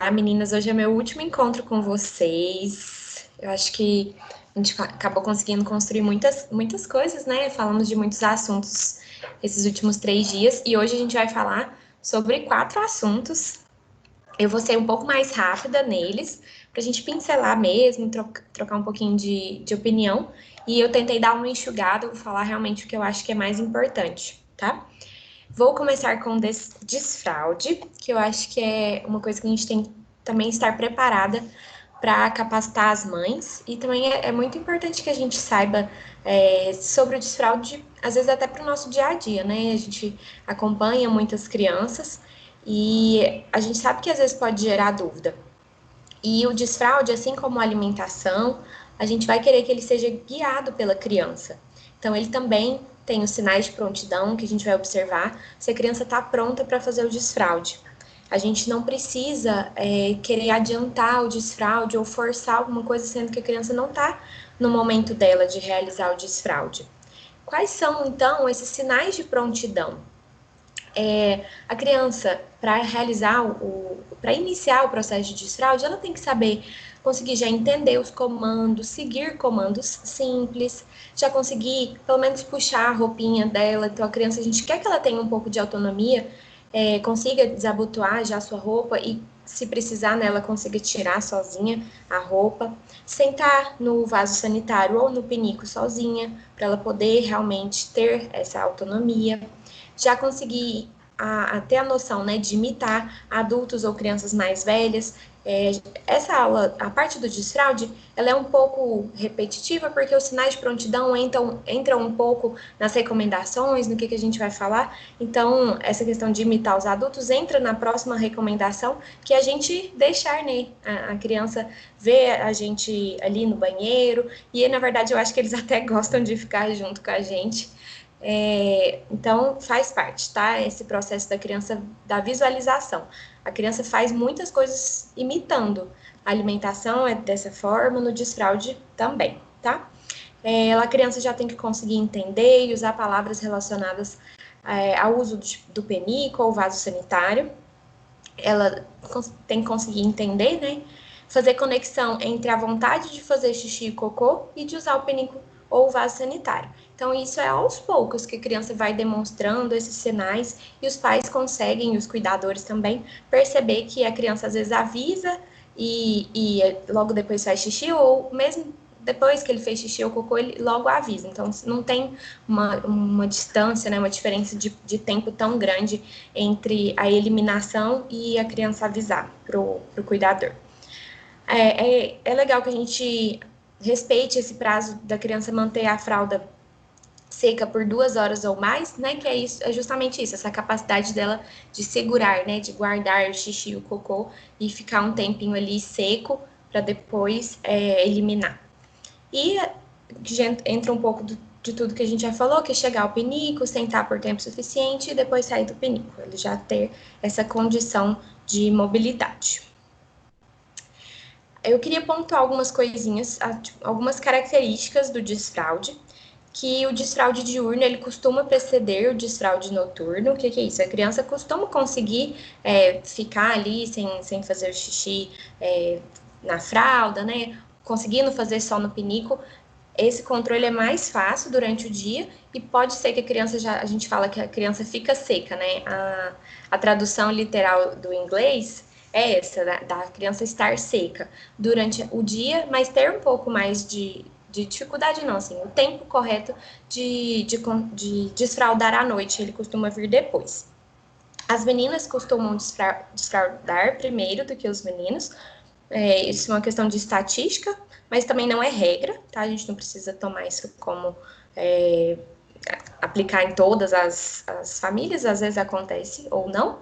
Meninas, hoje é meu último encontro com vocês. Eu acho que a gente acabou conseguindo construir muitas coisas, né? Falamos de muitos assuntos esses últimos 3 dias e hoje a gente vai falar sobre 4 assuntos. Eu vou ser um pouco mais rápida neles, para a gente pincelar mesmo, trocar um pouquinho de opinião. E eu tentei dar uma enxugada, vou falar realmente o que eu acho que é mais importante, tá? Vou começar com desfraude, que eu acho que é uma coisa que a gente tem que também estar preparada para capacitar as mães. E também é muito importante que a gente saiba sobre o desfraude, às vezes até para o nosso dia a dia, né? A gente acompanha muitas crianças e a gente sabe que às vezes pode gerar dúvida. E o desfraude, assim como a alimentação, a gente vai querer que ele seja guiado pela criança. Então, ele também tem os sinais de prontidão que a gente vai observar se a criança está pronta para fazer o desfraude. A gente não precisa querer adiantar o desfraude ou forçar alguma coisa, sendo que a criança não está no momento dela de realizar o desfraude. Quais são, então, esses sinais de prontidão? A criança, para realizar para iniciar o processo de desfraude, ela tem que saber conseguir já entender os comandos, seguir comandos simples, já conseguir pelo menos puxar a roupinha dela. Então a criança, a gente quer que ela tenha um pouco de autonomia, consiga desabotoar já a sua roupa e se precisar nela consiga tirar sozinha a roupa, sentar no vaso sanitário ou no pinico sozinha, para ela poder realmente ter essa autonomia, já conseguir ter a noção, né, de imitar adultos ou crianças mais velhas. Essa aula, a parte do desfraude, ela é um pouco repetitiva, porque os sinais de prontidão entram um pouco nas recomendações, no que a gente vai falar. Então, essa questão de imitar os adultos entra na próxima recomendação, que é a gente deixar, né, a criança ver a gente ali no banheiro, e na verdade eu acho que eles até gostam de ficar junto com a gente. Então, faz parte, tá? Esse processo da criança, da visualização. A criança faz muitas coisas imitando. A alimentação é dessa forma, no desfraude também, tá? A criança já tem que conseguir entender e usar palavras relacionadas ao uso do penico ou vaso sanitário. Ela tem que conseguir entender, né? Fazer conexão entre a vontade de fazer xixi e cocô e de usar o penico ou o vaso sanitário. Então, isso é aos poucos que a criança vai demonstrando esses sinais e os pais conseguem, e os cuidadores também, perceber que a criança às vezes avisa e logo depois faz xixi, ou mesmo depois que ele fez xixi ou cocô, ele logo avisa. Então, não tem uma distância, né, uma diferença de tempo tão grande entre a eliminação e a criança avisar para o cuidador. É legal que a gente respeite esse prazo da criança manter a fralda seca por 2 horas ou mais, né? Que é justamente isso, essa capacidade dela de segurar, né? De guardar o xixi e o cocô e ficar um tempinho ali seco para depois eliminar. E já entra um pouco de tudo que a gente já falou, que é chegar ao pinico, sentar por tempo suficiente e depois sair do pinico. Ele já ter essa condição de mobilidade. Eu queria pontuar algumas coisinhas, tipo, algumas características do desfraude, que o desfraude diurno ele costuma preceder o desfraude noturno. O que é isso? A criança costuma conseguir ficar ali sem fazer o xixi na fralda, né? Conseguindo fazer só no pinico. Esse controle é mais fácil durante o dia e pode ser que a criança a gente fala que a criança fica seca, né? A tradução literal do inglês é essa, da criança estar seca durante o dia, mas ter um pouco mais de dificuldade não, assim, o tempo correto de desfraldar à noite, ele costuma vir depois. As meninas costumam desfraldar primeiro do que os meninos, isso é uma questão de estatística, mas também não é regra, tá? A gente não precisa tomar isso como aplicar em todas as famílias, às vezes acontece ou não.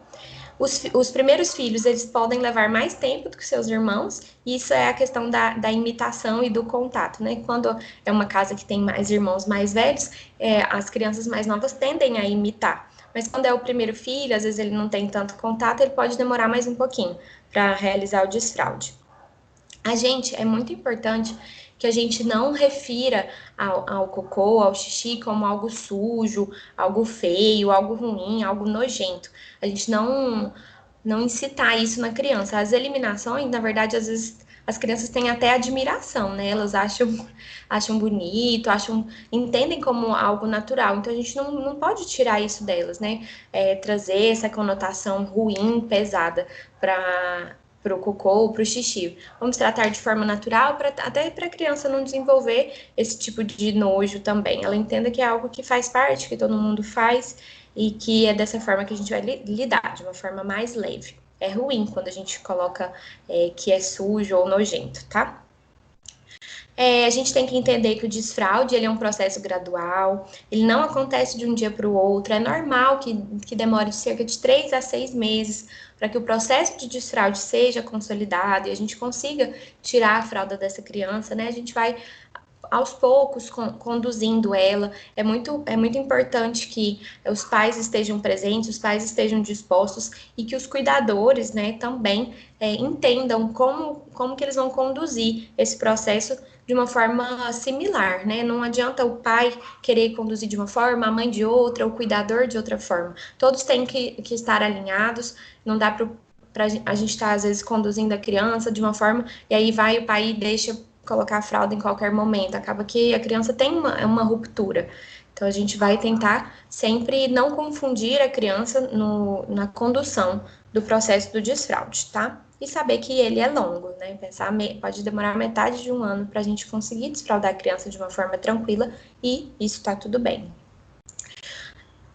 Os primeiros filhos, eles podem levar mais tempo do que seus irmãos, e isso é a questão da imitação e do contato, né? Quando é uma casa que tem mais irmãos mais velhos, as crianças mais novas tendem a imitar. Mas quando é o primeiro filho, às vezes ele não tem tanto contato, ele pode demorar mais um pouquinho para realizar o desfraude. É muito importante que a gente não refira ao cocô, ao xixi como algo sujo, algo feio, algo ruim, algo nojento. A gente não incitar isso na criança. As eliminações, na verdade, às vezes as crianças têm até admiração, né? Elas acham bonito, entendem como algo natural. Então a gente não pode tirar isso delas, né? Trazer essa conotação ruim, pesada para o cocô, para o xixi. Vamos tratar de forma natural, até para a criança não desenvolver esse tipo de nojo também. Ela entenda que é algo que faz parte, que todo mundo faz e que é dessa forma que a gente vai lidar, de uma forma mais leve. É ruim quando a gente coloca que é sujo ou nojento, tá? A gente tem que entender que o desfraude ele é um processo gradual, ele não acontece de um dia para o outro, é normal que demore de cerca de 3 a 6 meses para que o processo de desfraude seja consolidado e a gente consiga tirar a fralda dessa criança, né? A gente vai aos poucos conduzindo ela. É muito importante que os pais estejam presentes, os pais estejam dispostos e que os cuidadores, né, também entendam como que eles vão conduzir esse processo de uma forma similar, né? Não adianta o pai querer conduzir de uma forma, a mãe de outra, o cuidador de outra forma. Todos têm que estar alinhados, não dá para a gente estar, às vezes, conduzindo a criança de uma forma, e aí vai o pai e deixa colocar a fralda em qualquer momento. Acaba que a criança tem uma ruptura. Então, a gente vai tentar sempre não confundir a criança na condução do processo do desfraude, tá? E saber que ele é longo, né? Pensar, pode demorar metade de um ano para a gente conseguir desfraldar a criança de uma forma tranquila e isso tá tudo bem.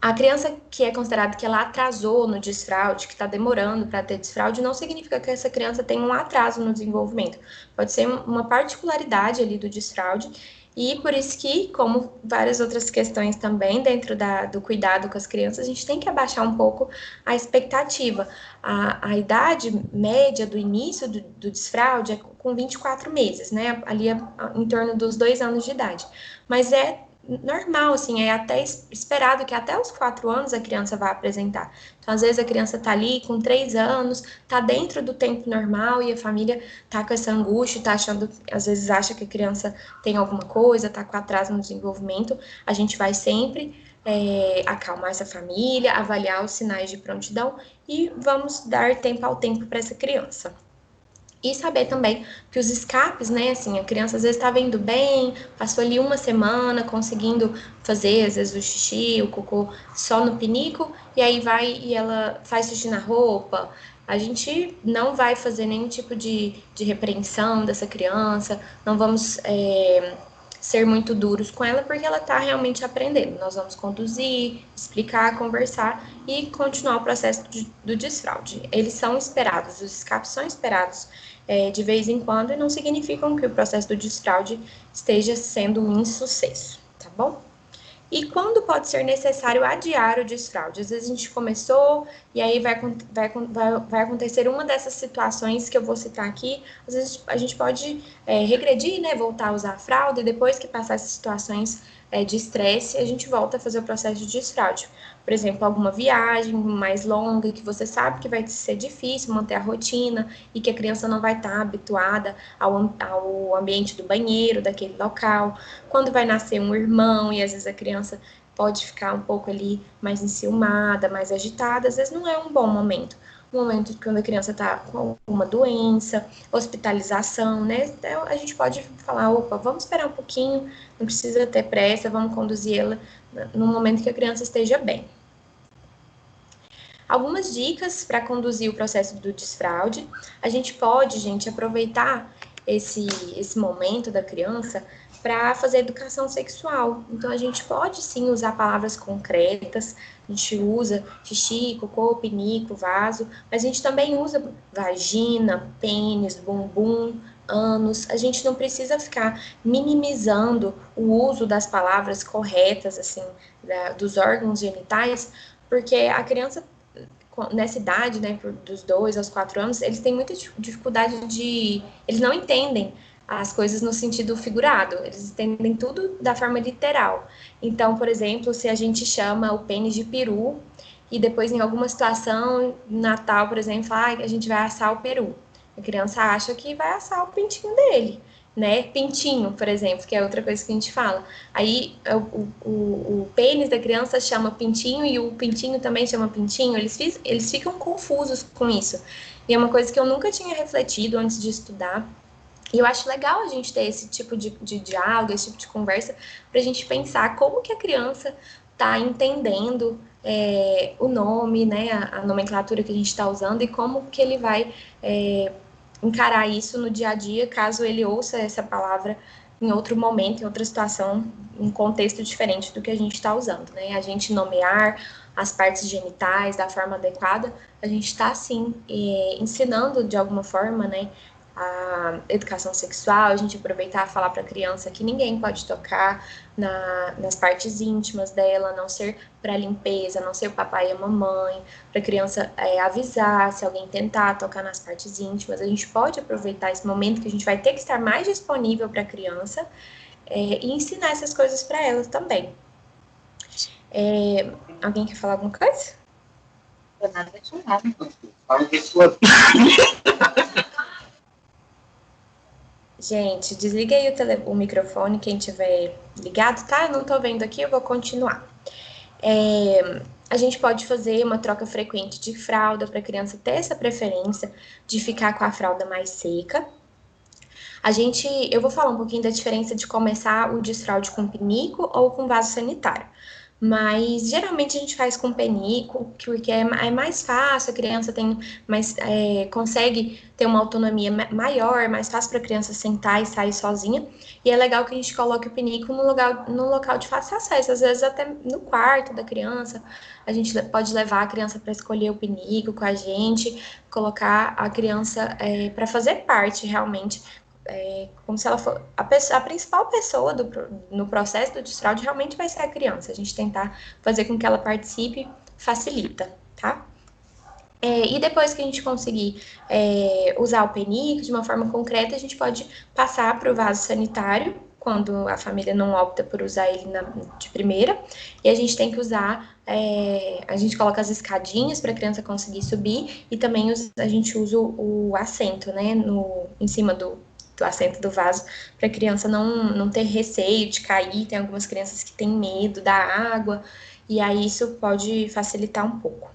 A criança que é considerada que ela atrasou no desfraude, que está demorando para ter desfraude, não significa que essa criança tem um atraso no desenvolvimento. Pode ser uma particularidade ali do desfraude, e por isso que, como várias outras questões também dentro do cuidado com as crianças, a gente tem que abaixar um pouco a expectativa. A idade média do início do desfraude é com 24 meses, né? Ali em torno dos 2 anos de idade. Mas é normal, assim, é até esperado que até os 4 anos a criança vá apresentar. Então, às vezes, a criança tá ali com 3 anos, tá dentro do tempo normal e a família tá com essa angústia, tá achando, às vezes acha que a criança tem alguma coisa, tá com atraso no desenvolvimento. A gente vai sempre acalmar essa família, avaliar os sinais de prontidão e vamos dar tempo ao tempo para essa criança. E saber também que os escapes, né, assim, a criança às vezes está indo bem, passou ali uma semana conseguindo fazer, às vezes, o xixi, o cocô só no pinico, e aí vai e ela faz xixi na roupa. A gente não vai fazer nenhum tipo de repreensão dessa criança, não vamos ser muito duros com ela, porque ela está realmente aprendendo. Nós vamos conduzir, explicar, conversar e continuar o processo do desfraude. Eles são esperados, os escapes são esperados de vez em quando e não significam que o processo do desfraude esteja sendo um insucesso, tá bom? E quando pode ser necessário adiar o desfraude? Às vezes a gente começou e aí vai acontecer uma dessas situações que eu vou citar aqui. Às vezes a gente pode regredir, né? Voltar a usar a fralda e depois que passar essas situações de estresse, a gente volta a fazer o processo de desfraude. Por exemplo, alguma viagem mais longa que você sabe que vai ser difícil manter a rotina e que a criança não vai estar habituada ao ambiente do banheiro, daquele local. Quando vai nascer um irmão e às vezes a criança pode ficar um pouco ali mais enciumada, mais agitada, às vezes não é um bom momento. Um momento quando a criança está com uma doença, hospitalização, né? Então, a gente pode falar, opa, vamos esperar um pouquinho, não precisa ter pressa, vamos conduzir ela no momento que a criança esteja bem. Algumas dicas para conduzir o processo do desfraude. A gente pode, gente, aproveitar esse momento da criança para fazer educação sexual. Então, a gente pode sim usar palavras concretas, a gente usa xixi, cocô, pinico, vaso, mas a gente também usa vagina, pênis, bumbum, ânus. A gente não precisa ficar minimizando o uso das palavras corretas, assim, dos órgãos genitais, porque a criança nessa idade, né, dos 2 aos 4 anos, eles têm muita dificuldade eles não entendem as coisas no sentido figurado, eles entendem tudo da forma literal. Então, por exemplo, se a gente chama o pênis de peru, e depois em alguma situação, Natal, por exemplo, a gente vai assar o peru. A criança acha que vai assar o pintinho dele. né? Pintinho, por exemplo, que é outra coisa que a gente fala. Aí o pênis da criança chama pintinho e o pintinho também chama pintinho. Eles ficam confusos com isso. E é uma coisa que eu nunca tinha refletido antes de estudar. E eu acho legal a gente ter esse tipo de diálogo, esse tipo de conversa, para a gente pensar como que a criança está entendendo o nome, né, a nomenclatura que a gente está usando e como que ele vai encarar isso no dia a dia, caso ele ouça essa palavra em outro momento, em outra situação, em um contexto diferente do que a gente está usando, né? A gente nomear as partes genitais da forma adequada, a gente está, sim, ensinando de alguma forma, né, a educação sexual, a gente aproveitar e falar para a criança que ninguém pode tocar nas partes íntimas dela, a não ser para limpeza, a não ser o papai e a mamãe, para a criança avisar se alguém tentar tocar nas partes íntimas. A gente pode aproveitar esse momento que a gente vai ter que estar mais disponível para a criança e ensinar essas coisas para elas também. Alguém quer falar alguma coisa? Nada de nada. Fala de sua. Gente, desliga aí o microfone, quem tiver ligado, tá? Eu não tô vendo aqui, eu vou continuar. A gente pode fazer uma troca frequente de fralda para a criança ter essa preferência de ficar com a fralda mais seca. Eu vou falar um pouquinho da diferença de começar o desfraude com pinico ou com vaso sanitário. Mas geralmente a gente faz com penico, porque é mais fácil, a criança consegue ter uma autonomia maior, mais fácil para a criança sentar e sair sozinha. E é legal que a gente coloque o penico no local de fácil acesso, às vezes até no quarto da criança. A gente pode levar a criança para escolher o penico com a gente, colocar a criança para fazer parte realmente como se ela for a principal pessoa no processo do desfraude realmente vai ser a criança. A gente tentar fazer com que ela participe facilita, tá? E depois que a gente conseguir usar o penico de uma forma concreta, a gente pode passar para o vaso sanitário, quando a família não opta por usar ele de primeira, e a gente tem que usar, a gente coloca as escadinhas para a criança conseguir subir, e também a gente usa o assento, né, em cima do assento do vaso, para a criança não ter receio de cair. Tem algumas crianças que têm medo da água, e aí isso pode facilitar um pouco.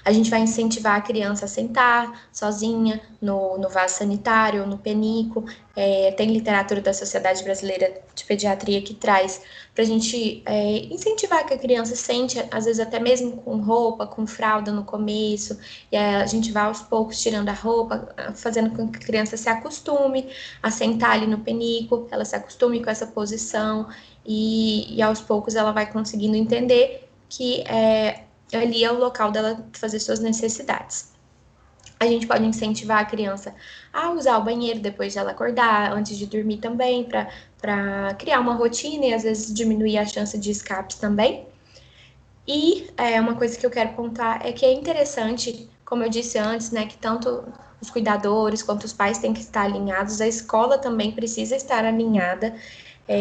A gente vai incentivar a criança a sentar sozinha no vaso sanitário ou no penico. Tem literatura da Sociedade Brasileira de Pediatria que traz para a gente incentivar que a criança sente, às vezes até mesmo com roupa, com fralda no começo, e a gente vai aos poucos tirando a roupa, fazendo com que a criança se acostume a sentar ali no penico, ela se acostume com essa posição, e aos poucos ela vai conseguindo entender que ali é o local dela fazer suas necessidades. A gente pode incentivar a criança a usar o banheiro depois de ela acordar, antes de dormir também, para criar uma rotina e às vezes diminuir a chance de escapes também. E uma coisa que eu quero contar é que é interessante, como eu disse antes, né, que tanto os cuidadores quanto os pais têm que estar alinhados, a escola também precisa estar alinhada.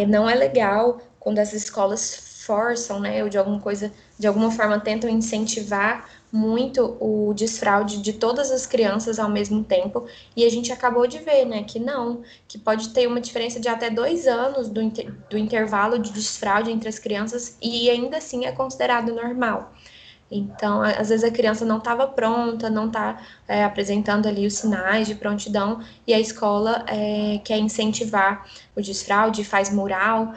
Não é legal quando as escolas forçam, né, ou de alguma forma tentam incentivar muito o desfraude de todas as crianças ao mesmo tempo, e a gente acabou de ver, né, que não, que pode ter uma diferença de até 2 anos do intervalo de desfraude entre as crianças, e ainda assim é considerado normal. Então, às vezes a criança não estava pronta, não está apresentando ali os sinais de prontidão, e a escola quer incentivar o desfraude, faz mural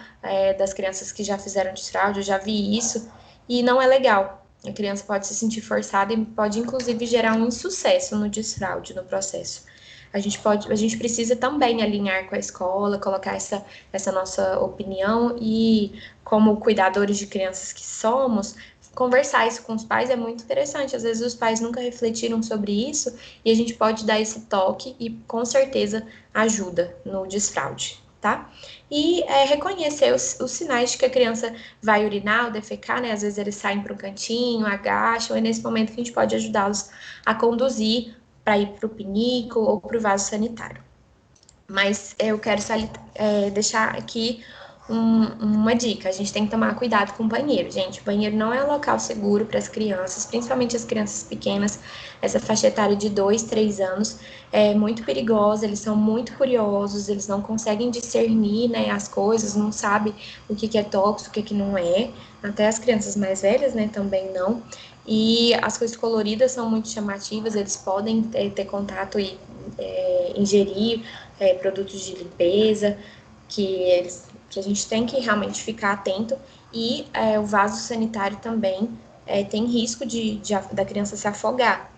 das crianças que já fizeram desfraude, eu já vi isso, e não é legal. A criança pode se sentir forçada e pode, inclusive, gerar um insucesso no desfraude, no processo. A gente precisa também alinhar com a escola, colocar essa nossa opinião e, como cuidadores de crianças que somos, conversar isso com os pais é muito interessante. Às vezes os pais nunca refletiram sobre isso e a gente pode dar esse toque e com certeza ajuda no desfraude, tá? E reconhecer os sinais de que a criança vai urinar ou defecar, né? Às vezes eles saem para um cantinho, agacham, é nesse momento que a gente pode ajudá-los a conduzir para ir para o pinico ou para o vaso sanitário. Mas eu quero deixar aqui uma dica, a gente tem que tomar cuidado com o banheiro, gente. O banheiro não é um local seguro para as crianças, principalmente as crianças pequenas, essa faixa etária de 2, 3 anos, é muito perigosa, eles são muito curiosos, eles não conseguem discernir, né, as coisas, não sabem o que é tóxico, o que não é. Até as crianças mais velhas, né, também não. E as coisas coloridas são muito chamativas, eles podem ter contato e ingerir produtos de limpeza, que a gente tem que realmente ficar atento. E o vaso sanitário também tem risco da criança se afogar.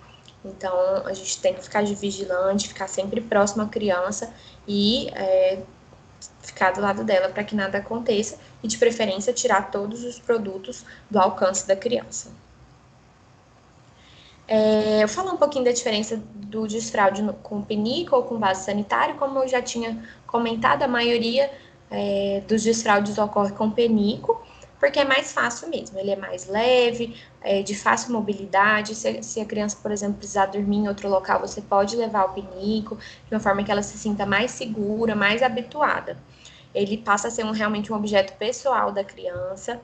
Então, a gente tem que ficar de vigilante, ficar sempre próximo à criança e ficar do lado dela para que nada aconteça e, de preferência, tirar todos os produtos do alcance da criança. Eu vou falar um pouquinho da diferença do desfraude com pinico ou com vaso sanitário. Como eu já tinha comentado, a maioria dos desfraudes ocorre com penico, porque é mais fácil mesmo, ele é mais leve, de fácil mobilidade. Se a criança, por exemplo, precisar dormir em outro local, você pode levar o pinico, de uma forma que ela se sinta mais segura, mais habituada. Ele passa a ser realmente um objeto pessoal da criança.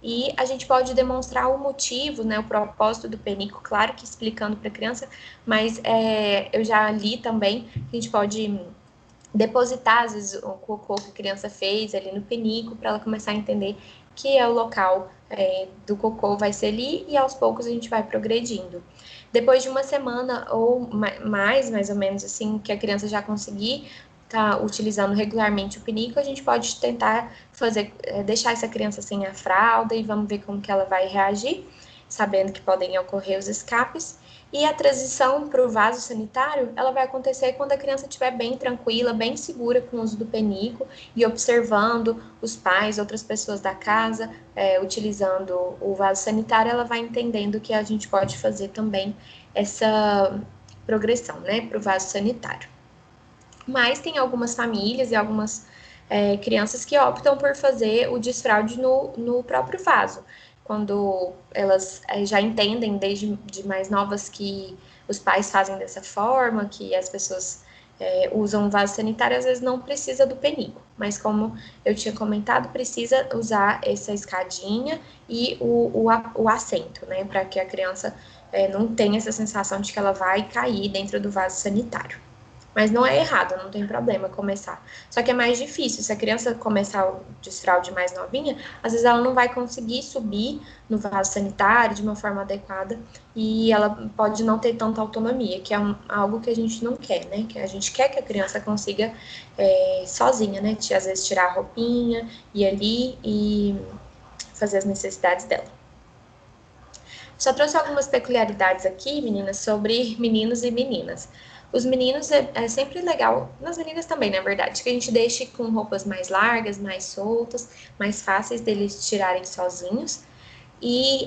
E a gente pode demonstrar o motivo, né, o propósito do penico, claro que explicando para a criança, mas eu já li também que a gente pode depositar, às vezes, o cocô que a criança fez ali no penico, para ela começar a entender que é o local do cocô vai ser ali, e aos poucos a gente vai progredindo. Depois de uma semana ou mais ou menos assim, que a criança já conseguir tá utilizando regularmente o pinico, a gente pode tentar deixar essa criança sem a fralda e vamos ver como que ela vai reagir, sabendo que podem ocorrer os escapes. E a transição para o vaso sanitário, ela vai acontecer quando a criança estiver bem tranquila, bem segura com o uso do penico e observando os pais, outras pessoas da casa, utilizando o vaso sanitário, ela vai entendendo que a gente pode fazer também essa progressão, né, para o vaso sanitário. Mas tem algumas famílias e algumas crianças que optam por fazer o desfraude no próprio vaso, quando elas já entendem desde de mais novas que os pais fazem dessa forma, que as pessoas usam o vaso sanitário, às vezes não precisa do penico, mas como eu tinha comentado, precisa usar essa escadinha e o assento, né, para que a criança não tenha essa sensação de que ela vai cair dentro do vaso sanitário. Mas não é errado, não tem problema começar. Só que é mais difícil. Se a criança começar o desfraude mais novinha, às vezes ela não vai conseguir subir no vaso sanitário de uma forma adequada e ela pode não ter tanta autonomia, que é algo que a gente não quer, né? Que a gente quer que a criança consiga sozinha, né? Às vezes tirar a roupinha, ir ali e fazer as necessidades dela. Só trouxe algumas peculiaridades aqui, meninas, sobre meninos e meninas. Os meninos é sempre legal, nas meninas também, na verdade, que a gente deixe com roupas mais largas, mais soltas, mais fáceis deles tirarem sozinhos. E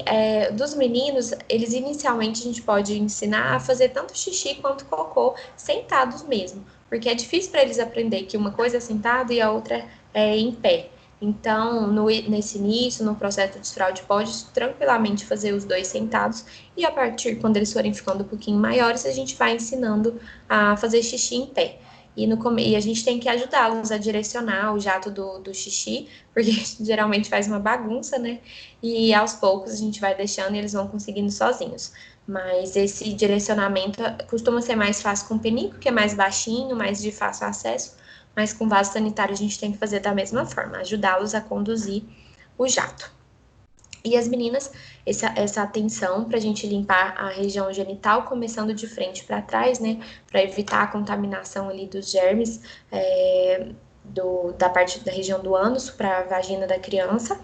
dos meninos, eles inicialmente a gente pode ensinar a fazer tanto xixi quanto cocô sentados mesmo, porque é difícil para eles aprender que uma coisa é sentado e a outra é em pé. Então, nesse início, no processo de desfraude, pode tranquilamente fazer os dois sentados, e a partir, quando eles forem ficando um pouquinho maiores, a gente vai ensinando a fazer xixi em pé. E a gente tem que ajudá-los a direcionar o jato do xixi, porque geralmente faz uma bagunça, né? E aos poucos a gente vai deixando e eles vão conseguindo sozinhos. Mas esse direcionamento costuma ser mais fácil com o penico, que é mais baixinho, mais de fácil acesso, mas com vaso sanitário a gente tem que fazer da mesma forma, ajudá-los a conduzir o jato. E as meninas, essa atenção para a gente limpar a região genital, começando de frente para trás, né, para evitar a contaminação ali dos germes da parte da região do ânus para a vagina da criança.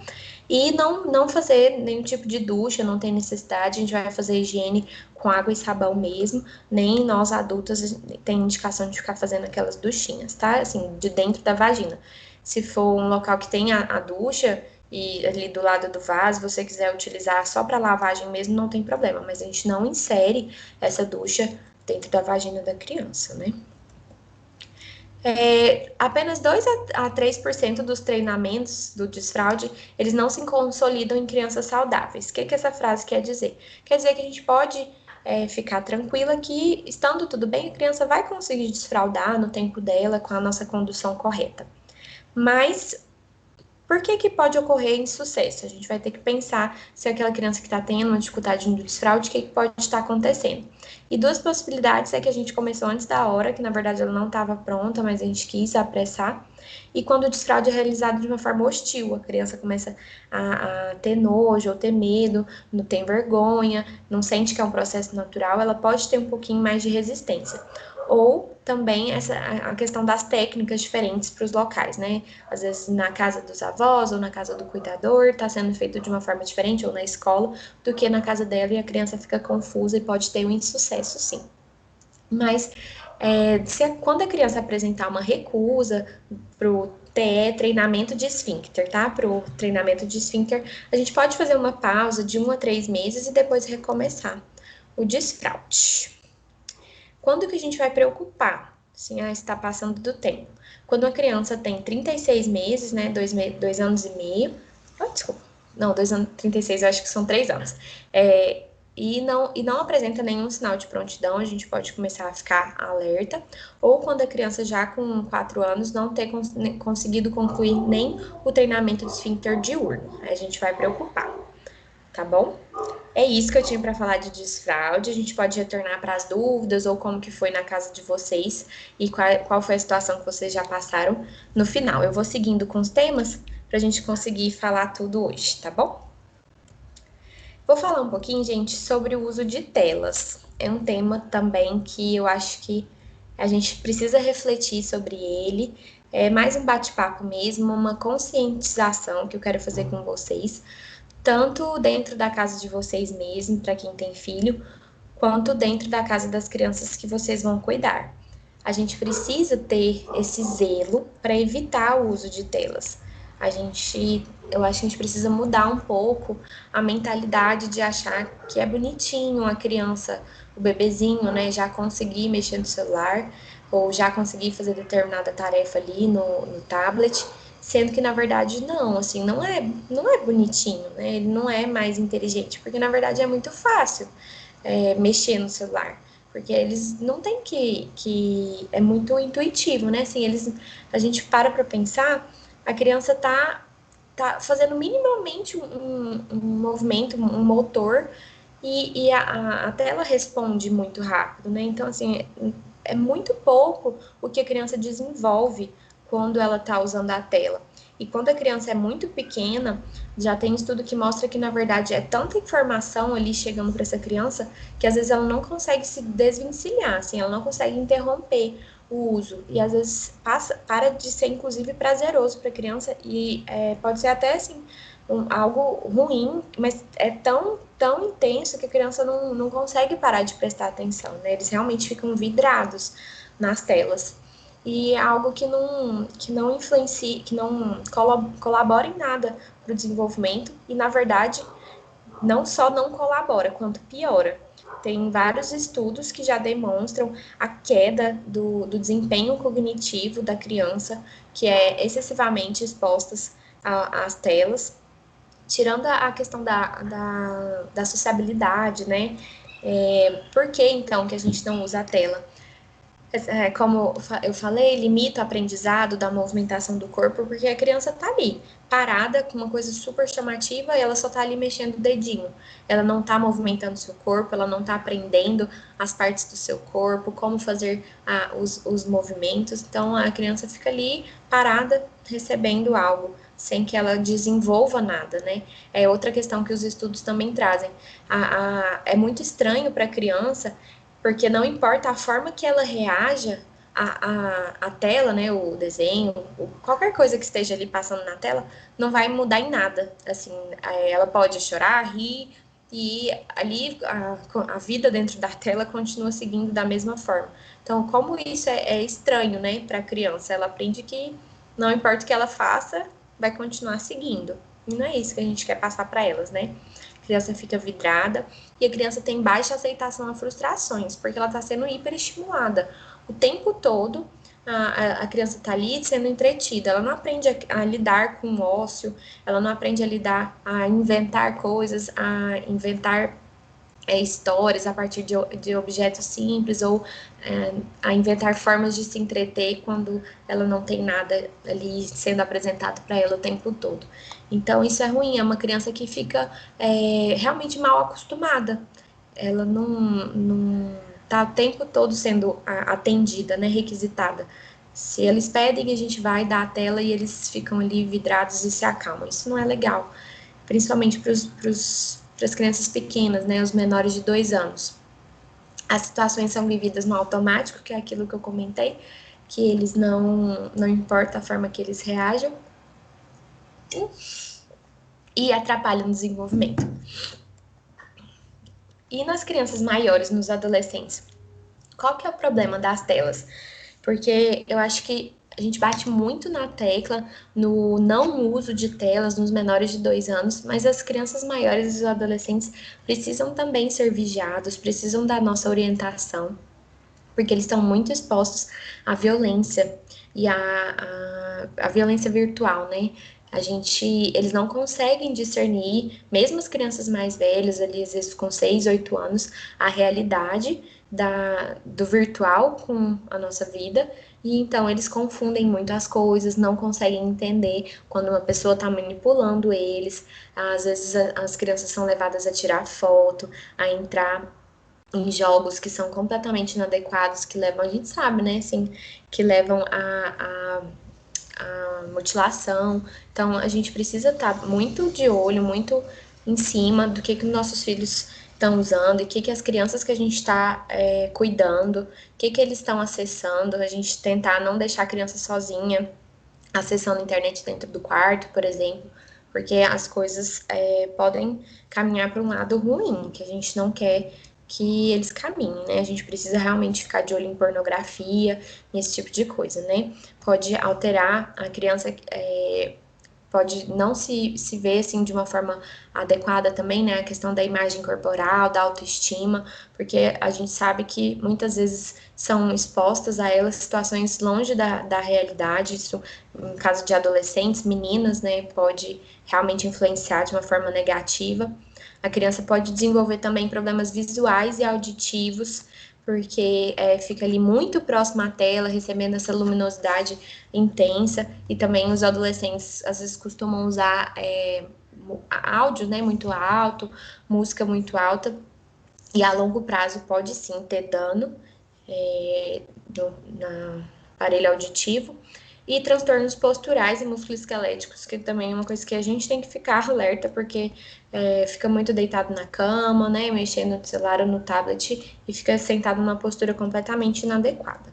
E não fazer nenhum tipo de ducha, não tem necessidade, a gente vai fazer higiene com água e sabão mesmo, nem nós adultas tem indicação de ficar fazendo aquelas duchinhas, tá? Assim, de dentro da vagina. Se for um local que tem a ducha e ali do lado do vaso, você quiser utilizar só para lavagem mesmo, não tem problema, mas a gente não insere essa ducha dentro da vagina da criança, né? Apenas 2 a 3% dos treinamentos do desfraude, eles não se consolidam em crianças saudáveis. O que essa frase quer dizer? Quer dizer que a gente pode ficar tranquila que, estando tudo bem, a criança vai conseguir desfraudar no tempo dela, com a nossa condução correta. Mas Por que que pode ocorrer insucesso? A gente vai ter que pensar se aquela criança que está tendo uma dificuldade no desfraude, o que que pode estar acontecendo. E duas possibilidades é que a gente começou antes da hora, que na verdade ela não estava pronta, mas a gente quis apressar. E quando o desfraude é realizado de uma forma hostil, a criança começa a ter nojo ou ter medo, não tem vergonha, não sente que é um processo natural, ela pode ter um pouquinho mais de resistência. Ou também a questão das técnicas diferentes para os locais, né? Às vezes na casa dos avós ou na casa do cuidador está sendo feito de uma forma diferente, ou na escola, do que na casa dela, e a criança fica confusa e pode ter um insucesso, sim. Mas quando a criança apresentar uma recusa para o TE, treinamento de esfíncter, tá? Para o treinamento de esfíncter, a gente pode fazer uma pausa de 1 a 3 meses e depois recomeçar o desfraude. Quando que a gente vai preocupar? Assim, está passando do tempo. Quando a criança tem 36 meses, né? 2 anos e meio. Oh, desculpa. Não, 2 anos, 36, eu acho que são 3 anos. E não apresenta nenhum sinal de prontidão, a gente pode começar a ficar alerta. Ou quando a criança já com 4 anos não ter conseguido concluir nem o treinamento de esfíncter diurno. Aí a gente vai preocupar, tá bom? É isso que eu tinha para falar de desfraude. A gente pode retornar para as dúvidas ou como que foi na casa de vocês e qual foi a situação que vocês já passaram no final. Eu vou seguindo com os temas para a gente conseguir falar tudo hoje, tá bom? Vou falar um pouquinho, gente, sobre o uso de telas. É um tema também que eu acho que a gente precisa refletir sobre ele. É mais um bate-papo mesmo, uma conscientização que eu quero fazer com vocês, tanto dentro da casa de vocês mesmo, para quem tem filho, quanto dentro da casa das crianças que vocês vão cuidar. A gente precisa ter esse zelo para evitar o uso de telas. Eu acho que a gente precisa mudar um pouco a mentalidade de achar que é bonitinho a criança, o bebezinho, né, já conseguir mexer no celular ou já conseguir fazer determinada tarefa ali no tablet, sendo que na verdade não, assim, não é bonitinho, né? Ele não é mais inteligente, porque na verdade é muito fácil mexer no celular. Porque eles não têm que é muito intuitivo, né? Assim, a gente para pensar, a criança tá fazendo minimamente um movimento, um motor, e a tela responde muito rápido, né? Então, assim, é muito pouco o que a criança desenvolve quando ela está usando a tela. E quando a criança é muito pequena, já tem estudo que mostra que, na verdade, é tanta informação ali chegando para essa criança que às vezes ela não consegue se desvencilhar, assim, ela não consegue interromper o uso. E às vezes para de ser, inclusive, prazeroso para a criança e pode ser até, assim, algo ruim, mas é tão intenso que a criança não consegue parar de prestar atenção, né? Eles realmente ficam vidrados nas telas. E é algo que não influencia, que não colabora em nada para o desenvolvimento e, na verdade, não só não colabora, quanto piora. Tem vários estudos que já demonstram a queda do desempenho cognitivo da criança, que é excessivamente expostas às telas, tirando a questão da sociabilidade, né? Por que, então, que a gente não usa a tela? Como eu falei, limita o aprendizado da movimentação do corpo, porque a criança tá ali, parada, com uma coisa super chamativa, e ela só tá ali mexendo o dedinho. Ela não tá movimentando seu corpo, ela não tá aprendendo as partes do seu corpo, como fazer os movimentos. Então, a criança fica ali, parada, recebendo algo, sem que ela desenvolva nada, né? É outra questão que os estudos também trazem. É muito estranho para a criança porque não importa a forma que ela reaja à tela, né, o desenho, qualquer coisa que esteja ali passando na tela, não vai mudar em nada. Assim, ela pode chorar, rir, e ali a vida dentro da tela continua seguindo da mesma forma. Então, como isso é estranho, né, para a criança, ela aprende que não importa o que ela faça, vai continuar seguindo. E não é isso que a gente quer passar para elas, né? A criança fica vidrada e a criança tem baixa aceitação a frustrações, porque ela está sendo hiperestimulada. O tempo todo, a criança está ali sendo entretida, ela não aprende a lidar com o ócio, ela não aprende a inventar coisas, a inventar histórias a partir de objetos simples ou a inventar formas de se entreter quando ela não tem nada ali sendo apresentado para ela o tempo todo. Então, isso é ruim, é uma criança que fica realmente mal acostumada. Ela não tá o tempo todo sendo atendida, né, requisitada. Se eles pedem, a gente vai dar a tela e eles ficam ali vidrados e se acalmam. Isso não é legal, principalmente para as crianças pequenas, né, os menores de 2 anos. As situações são vividas no automático, que é aquilo que eu comentei, que eles não importa a forma que eles reajam, e atrapalham o desenvolvimento. E nas crianças maiores, nos adolescentes, qual que é o problema das telas? Porque eu acho que a gente bate muito na tecla no não uso de telas nos menores de 2 anos, mas as crianças maiores e os adolescentes precisam também ser vigiados, precisam da nossa orientação, porque eles estão muito expostos à violência e à violência virtual, né? Eles não conseguem discernir, mesmo as crianças mais velhas, ali às vezes com 6, 8 anos, a realidade do virtual com a nossa vida, e então eles confundem muito as coisas, não conseguem entender quando uma pessoa está manipulando eles. Às vezes as crianças são levadas a tirar foto, a entrar em jogos que são completamente inadequados, que levam, a gente sabe, né, assim, que levam a mutilação. Então, a gente precisa estar muito de olho, muito em cima do que nossos filhos estão usando e o que as crianças que a gente está cuidando, o que eles estão acessando, a gente tentar não deixar a criança sozinha acessando a internet dentro do quarto, por exemplo, porque as coisas podem caminhar para um lado ruim, que a gente não quer que eles caminhem, né? A gente precisa realmente ficar de olho em pornografia, esse tipo de coisa, né? Pode alterar a criança, pode não se ver assim de uma forma adequada também, né? A questão da imagem corporal, da autoestima, porque a gente sabe que muitas vezes são expostas a elas situações longe da realidade. Isso, em caso de adolescentes, meninas, né, pode realmente influenciar de uma forma negativa. A criança pode desenvolver também problemas visuais e auditivos, porque fica ali muito próximo à tela, recebendo essa luminosidade intensa, e também os adolescentes às vezes costumam usar áudio, né, muito alto, música muito alta, e a longo prazo pode sim ter dano no aparelho auditivo, e transtornos posturais e musculoesqueléticos, que também é uma coisa que a gente tem que ficar alerta, porque fica muito deitado na cama, né, mexendo no celular ou no tablet, e fica sentado numa postura completamente inadequada.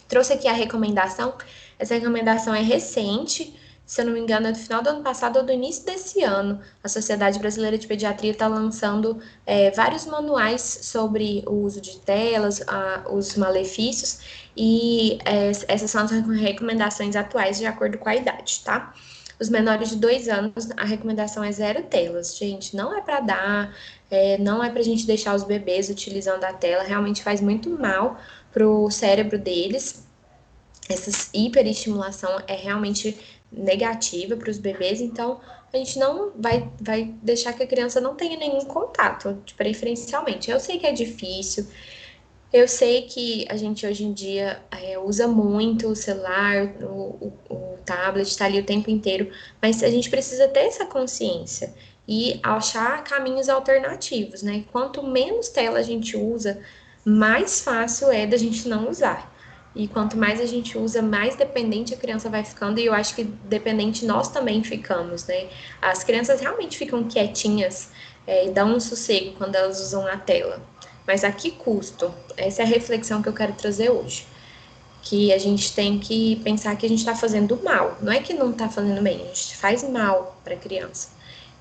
Trouxe aqui a recomendação. Essa recomendação é recente, se eu não me engano, é do final do ano passado ou do início desse ano. A Sociedade Brasileira de Pediatria está lançando vários manuais sobre o uso de telas, os malefícios, e essas são as recomendações atuais de acordo com a idade, tá? Os menores de 2 anos, a recomendação é 0 telas. Gente, não é para dar, não é para a gente deixar os bebês utilizando a tela, realmente faz muito mal para o cérebro deles. Essa hiperestimulação é realmente negativa para os bebês, então a gente não vai deixar que a criança não tenha nenhum contato, preferencialmente. Eu sei que é difícil, eu sei que a gente hoje em dia usa muito o celular, o tablet, está ali o tempo inteiro, mas a gente precisa ter essa consciência e achar caminhos alternativos, né? Quanto menos tela a gente usa, mais fácil é da gente não usar. E quanto mais a gente usa, mais dependente a criança vai ficando, e eu acho que dependente nós também ficamos, né? As crianças realmente ficam quietinhas e dão um sossego quando elas usam a tela. Mas a que custo? Essa é a reflexão que eu quero trazer hoje. Que a gente tem que pensar que a gente está fazendo mal. Não é que não está fazendo bem, a gente faz mal para a criança.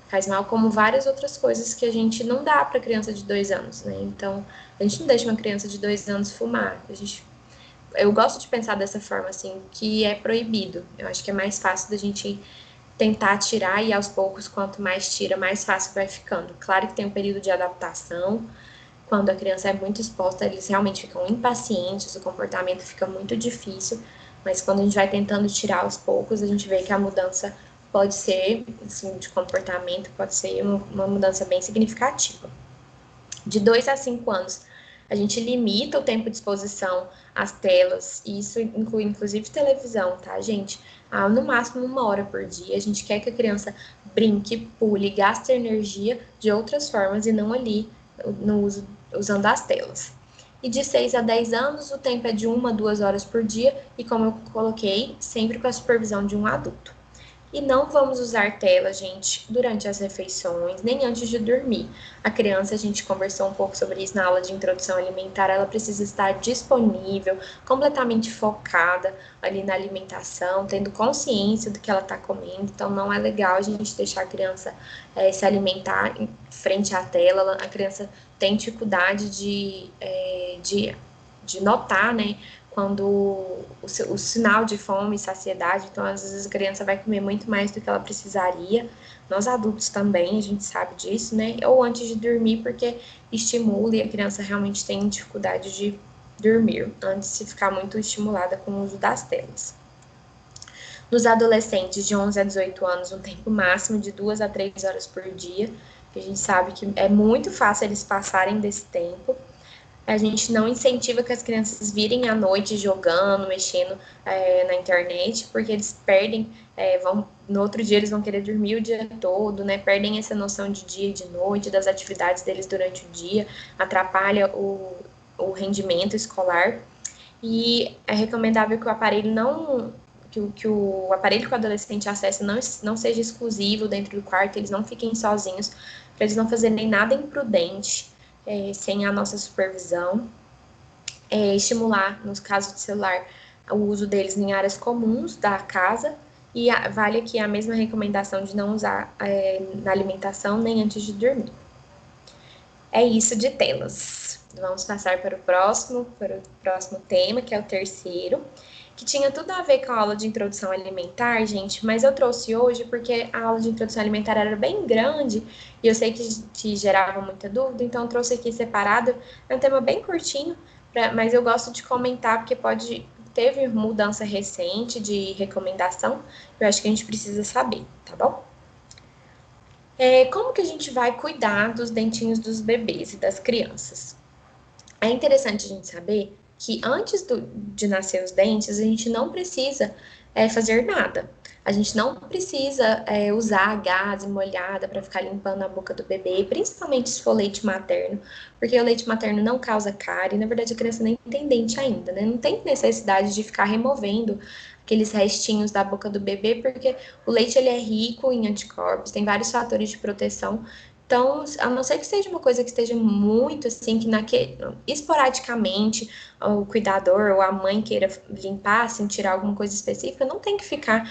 Faz mal como várias outras coisas que a gente não dá para criança de 2 anos, né? Então, a gente não deixa uma criança de 2 anos fumar. Eu gosto de pensar dessa forma, assim, que é proibido. Eu acho que é mais fácil da gente tentar tirar, e aos poucos, quanto mais tira, mais fácil vai ficando. Claro que tem um período de adaptação. Quando a criança é muito exposta, eles realmente ficam impacientes, o comportamento fica muito difícil, mas quando a gente vai tentando tirar aos poucos, a gente vê que a mudança pode ser, assim, de comportamento, pode ser uma mudança bem significativa. De 2 a 5 anos, a gente limita o tempo de exposição às telas, e isso inclui, inclusive, televisão, tá, gente? No máximo 1 hora por dia. A gente quer que a criança brinque, pule, gaste energia de outras formas e não ali no uso, usando as telas. E de 6 a 10 anos, o tempo é de 1 a 2 horas por dia, e como eu coloquei, sempre com a supervisão de um adulto. E não vamos usar tela, gente, durante as refeições, nem antes de dormir. A criança, a gente conversou um pouco sobre isso na aula de introdução alimentar, ela precisa estar disponível, completamente focada ali na alimentação, tendo consciência do que ela está comendo. Então, não é legal a gente deixar a criança se alimentar em frente à tela. A criança tem dificuldade de notar, né? Quando o sinal de fome e saciedade, então às vezes a criança vai comer muito mais do que ela precisaria, nós adultos também, a gente sabe disso, né? Ou antes de dormir, porque estimula e a criança realmente tem dificuldade de dormir, antes de ficar muito estimulada com o uso das telas. Nos adolescentes de 11 a 18 anos, um tempo máximo de 2 a 3 horas por dia, que a gente sabe que é muito fácil eles passarem desse tempo. A gente não incentiva que as crianças virem à noite jogando, mexendo na internet, porque eles perdem, no outro dia eles vão querer dormir o dia todo, né? Perdem essa noção de dia e de noite, das atividades deles durante o dia, atrapalha o rendimento escolar. E é recomendável que o aparelho não. Que o aparelho que o adolescente acessa não seja exclusivo dentro do quarto, eles não fiquem sozinhos, para eles não fazerem nada imprudente sem a nossa supervisão, estimular, nos casos de celular, o uso deles em áreas comuns da casa, e vale aqui a mesma recomendação de não usar na alimentação nem antes de dormir. É isso de telas. Vamos passar para o próximo tema, que é o terceiro, que tinha tudo a ver com a aula de introdução alimentar, gente, mas eu trouxe hoje porque a aula de introdução alimentar era bem grande e eu sei que gerava muita dúvida, então eu trouxe aqui separado. É um tema bem curtinho, mas eu gosto de comentar porque teve mudança recente de recomendação, eu acho que a gente precisa saber, tá bom? Como que a gente vai cuidar dos dentinhos dos bebês e das crianças? É interessante a gente saber que antes de nascer os dentes, a gente não precisa fazer nada. A gente não precisa usar gaze molhada para ficar limpando a boca do bebê, principalmente se for leite materno, porque o leite materno não causa cárie, e na verdade a criança nem tem dente ainda, né? Não tem necessidade de ficar removendo aqueles restinhos da boca do bebê, porque o leite ele é rico em anticorpos, tem vários fatores de proteção. Então, a não ser que seja uma coisa que esteja muito assim, esporadicamente o cuidador ou a mãe queira limpar, assim, tirar alguma coisa específica, não tem que ficar